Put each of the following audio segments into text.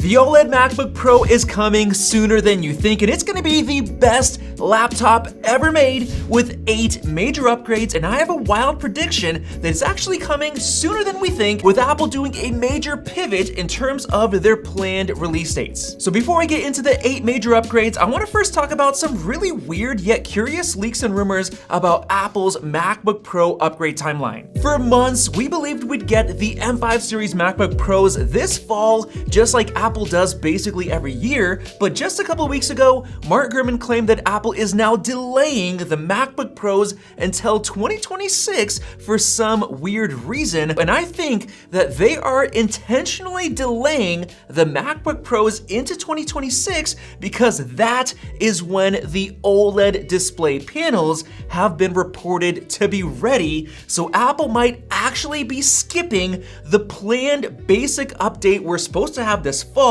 The OLED MacBook Pro is coming sooner than you think, and it's going to be the best laptop ever made with 8 major upgrades, and I have a wild prediction that it's actually coming sooner than we think, with Apple doing a major pivot in terms of their planned release dates. So before I get into the 8 major upgrades, I want to first talk about some really weird yet curious leaks and rumors about Apple's MacBook Pro upgrade timeline. For months, we believed we'd get the M5 series MacBook Pros this fall, just like Apple does basically every year, but just a couple of weeks ago, Mark Gurman claimed that Apple is now delaying the MacBook Pros until 2026 for some weird reason, and I think that they are intentionally delaying the MacBook Pros into 2026 because that is when the OLED display panels have been reported to be ready, so Apple might actually be skipping the planned basic update we're supposed to have this fall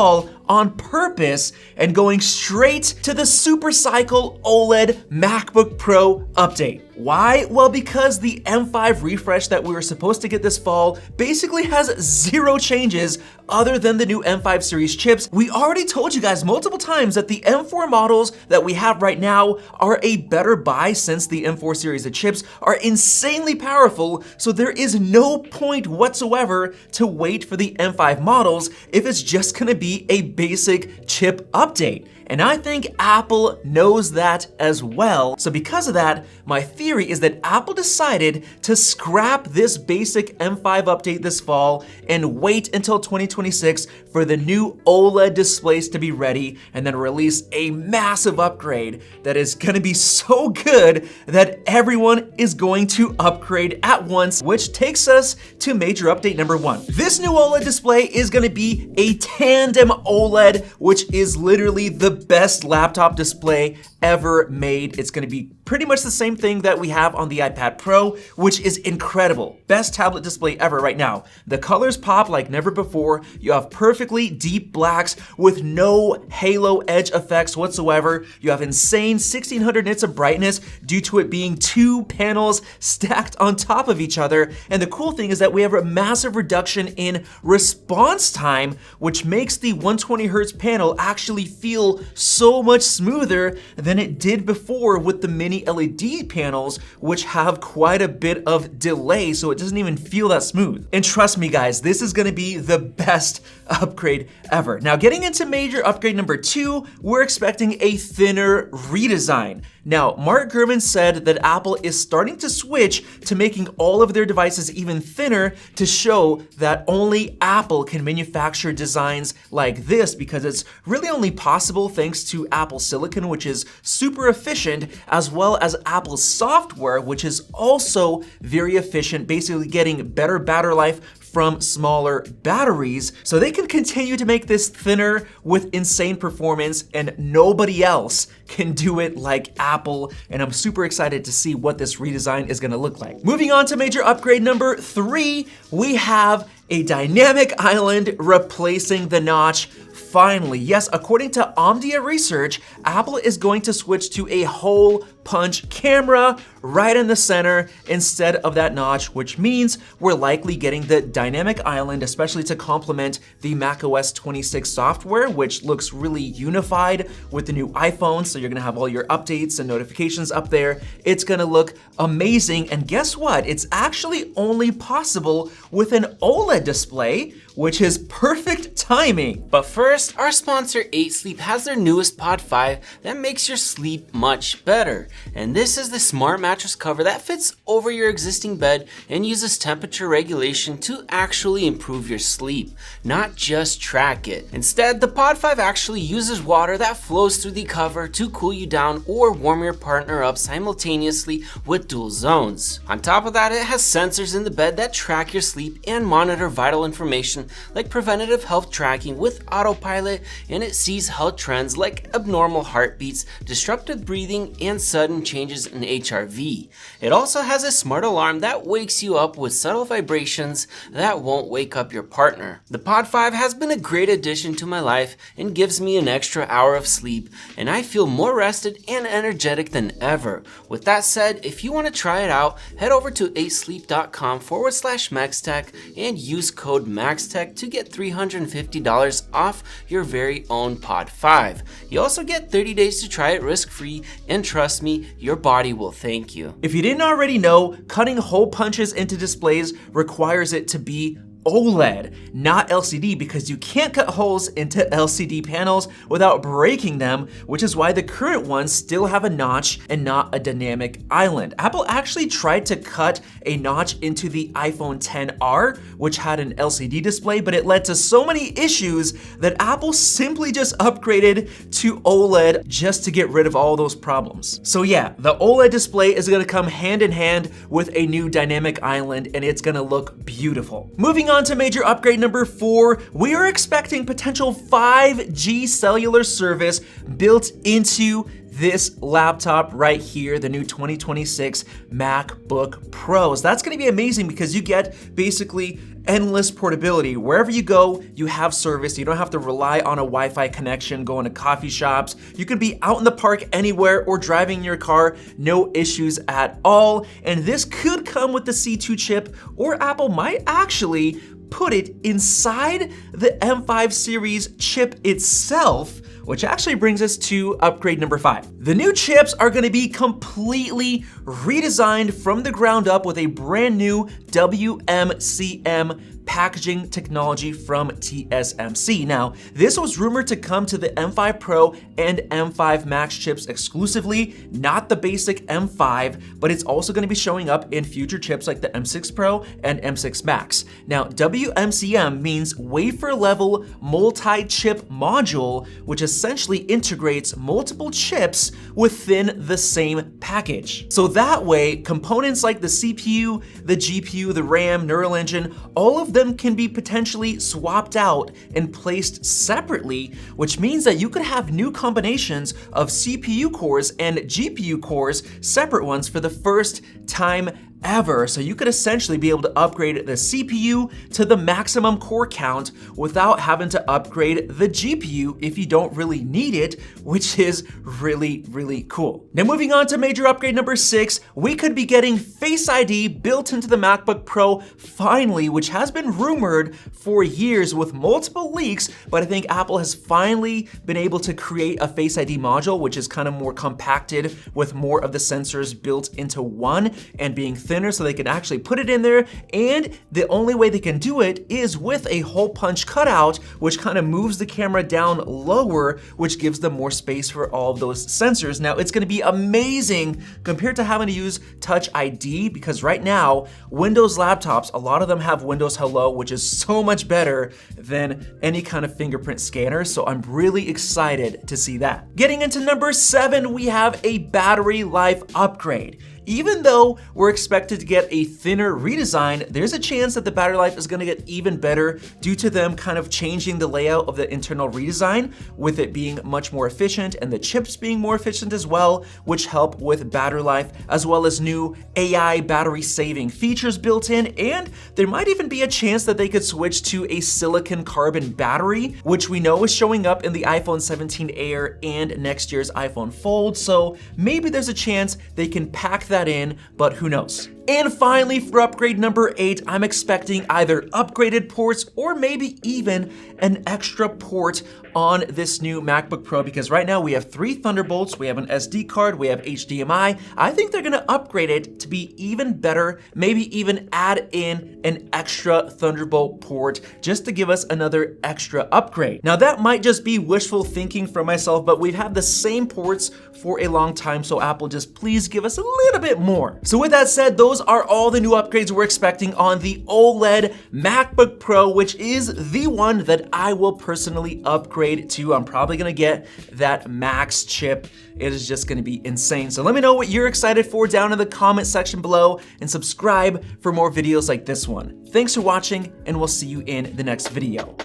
on purpose and going straight to the Super Cycle OLED MacBook Pro update. Why? Well, because the M5 refresh that we were supposed to get this fall basically has 0 changes other than the new M5 series chips. We already told you guys multiple times that the M4 models that we have right now are a better buy since the M4 series of chips are insanely powerful, so there is no point whatsoever to wait for the M5 models if it's just gonna be a basic chip update. And I think Apple knows that as well. So because of that, my theory is that Apple decided to scrap this basic M5 update this fall and wait until 2026 for the new OLED displays to be ready and then release a massive upgrade that is gonna be so good that everyone is going to upgrade at once, which takes us to major update number 1. This new OLED display is gonna be a tandem OLED, which is literally the best laptop display ever made. It's gonna be pretty much the same thing that we have on the iPad Pro, which is incredible. Best tablet display ever right now. The colors pop like never before. You have perfectly deep blacks with no halo edge effects whatsoever. You have insane 1600 nits of brightness due to it being 2 panels stacked on top of each other. And the cool thing is that we have a massive reduction in response time, which makes the 120 Hz panel actually feel so much smoother than it did before with the mini LED panels, which have quite a bit of delay, so it doesn't even feel that smooth. And trust me guys, this is gonna be the best upgrade ever. Now getting into major upgrade number 2, we're expecting a thinner redesign. Now, Mark Gurman said that Apple is starting to switch to making all of their devices even thinner to show that only Apple can manufacture designs like this because it's really only possible thanks to Apple Silicon, which is super efficient, as well as Apple software, which is also very efficient, basically getting better battery life from smaller batteries, so they can continue to make this thinner with insane performance, and nobody else can do it like Apple, and I'm super excited to see what this redesign is gonna look like. Moving on to major upgrade number 3, we have a dynamic island replacing the notch. Finally, yes, according to Omdia Research, Apple is going to switch to a hole punch camera right in the center instead of that notch, which means we're likely getting the dynamic island, especially to complement the macOS 26 software, which looks really unified with the new iPhone. So you're gonna have all your updates and notifications up there. It's gonna look amazing. And guess what? It's actually only possible with an OLED display, which is perfect timing. But first, our sponsor 8 Sleep has their newest Pod 5 that makes your sleep much better. And this is the smart mattress cover that fits over your existing bed and uses temperature regulation to actually improve your sleep, not just track it. Instead, the Pod 5 actually uses water that flows through the cover to cool you down or warm your partner up simultaneously with dual zones. On top of that, it has sensors in the bed that track your sleep and monitor vital information like preventative health tracking with autopilot, and it sees how health trends like abnormal heartbeats, disrupted breathing, and sudden changes in HRV. It also has a smart alarm that wakes you up with subtle vibrations that won't wake up your partner. The Pod 5 has been a great addition to my life and gives me an extra hour of sleep, and I feel more rested and energetic than ever. With that said, if you want to try it out, head over to 8sleep.com/MaxTech and use code MaxTech to get $350 off your very own Pod 5. You also get 30 days to try it risk-free, and trust me, your body will thank you. If you didn't already know, cutting hole punches into displays requires it to be OLED, not LCD, because you can't cut holes into LCD panels without breaking them, which is why the current ones still have a notch and not a dynamic island. Apple actually tried to cut a notch into the iPhone XR, which had an LCD display, but it led to so many issues that Apple simply just upgraded to OLED just to get rid of all those problems. So yeah, the OLED display is gonna come hand in hand with a new dynamic island, and it's gonna look beautiful. Moving on to major upgrade number 4, we are expecting potential 5G cellular service built into this laptop right here, the new 2026 MacBook Pros. That's gonna be amazing because you get basically endless portability. Wherever you go, you have service. You don't have to rely on a Wi-Fi connection, going to coffee shops. You can be out in the park anywhere or driving your car, no issues at all. And this could come with the C2 chip, or Apple might actually put it inside the M5 series chip itself, which actually brings us to upgrade number 5. The new chips are gonna be completely redesigned from the ground up with a brand new WMCM packaging technology from TSMC. Now, this was rumored to come to the M5 Pro and M5 Max chips exclusively, not the basic M5, but it's also going to be showing up in future chips like the M6 Pro and M6 Max. Now, WMCM means wafer level multi-chip module, which essentially integrates multiple chips within the same package. So that way, components like the CPU, the GPU, the RAM, neural engine, all of them can be potentially swapped out and placed separately, which means that you could have new combinations of CPU cores and GPU cores, separate ones, for the first time ever. So you could essentially be able to upgrade the CPU to the maximum core count without having to upgrade the GPU if you don't really need it, which is really, really cool. Now moving on to major upgrade number 6, we could be getting Face ID built into the MacBook Pro finally, which has been rumored for years with multiple leaks, but I think Apple has finally been able to create a Face ID module, which is kind of more compacted with more of the sensors built into one and being thinner, so they can actually put it in there. And the only way they can do it is with a hole punch cutout, which kind of moves the camera down lower, which gives them more space for all of those sensors. Now it's going to be amazing compared to having to use Touch ID, because right now Windows laptops, a lot of them have Windows Hello, which is so much better than any kind of fingerprint scanner. So I'm really excited to see that. Getting into number 7, we have a battery life upgrade. Even though we're expected to get a thinner redesign, there's a chance that the battery life is gonna get even better due to them kind of changing the layout of the internal redesign, with it being much more efficient and the chips being more efficient as well, which help with battery life, as well as new AI battery saving features built in. And there might even be a chance that they could switch to a silicon carbon battery, which we know is showing up in the iPhone 17 Air and next year's iPhone Fold. So maybe there's a chance they can pack that in, but who knows? And finally, for upgrade number 8, I'm expecting either upgraded ports or maybe even an extra port on this new MacBook Pro, because right now we have 3 Thunderbolts, we have an SD card, we have HDMI. I think they're gonna upgrade it to be even better, maybe even add in an extra Thunderbolt port just to give us another extra upgrade. Now that might just be wishful thinking for myself, but we've had the same ports for a long time, so Apple, just please give us a little bit more. So with that said, those are all the new upgrades we're expecting on the OLED MacBook Pro, which is the one that I will personally upgrade to. I'm probably gonna get that Max chip. It is just gonna be insane. So let me know what you're excited for down in the comment section below, and subscribe for more videos like this one. Thanks for watching, and we'll see you in the next video.